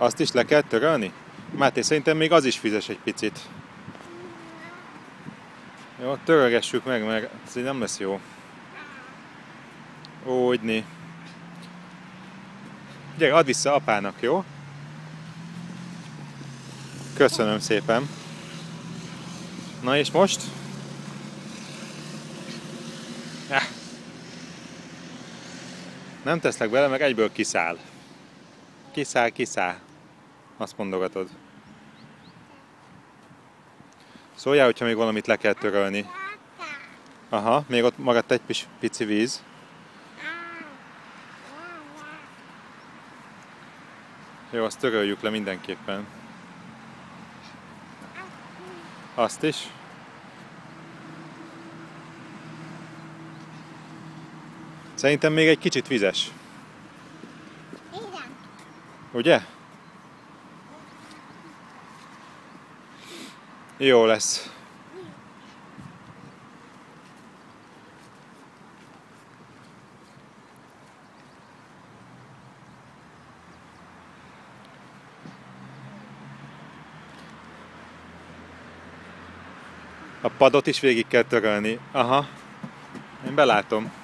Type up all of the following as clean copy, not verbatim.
Azt is le kell törölni? Máté, szerintem még az is fizes egy picit. Jó, törölgessük meg, mert ez így nem lesz jó. Úgyni. Gyere, add vissza apának, jó? Köszönöm szépen. Na és most? Nem teszlek bele, meg egyből kiszáll. Kiszáll. Azt mondogatod. Szóljál, hogyha még valamit le kell törölni. Aha, még ott maradt egy pici víz. Jó, azt töröljük le mindenképpen. Azt is. Szerintem még egy kicsit vizes. Ugye? Jó lesz. A padot is végig kell törölni. Aha. Én belátom.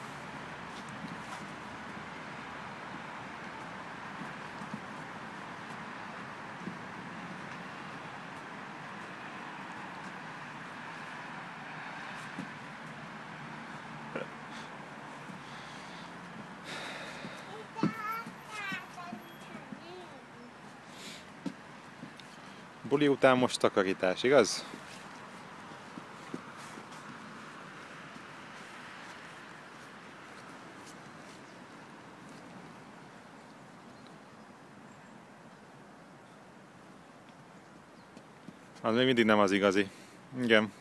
Buli után most takarítás, igaz? Az még mindig nem az igazi. Igen.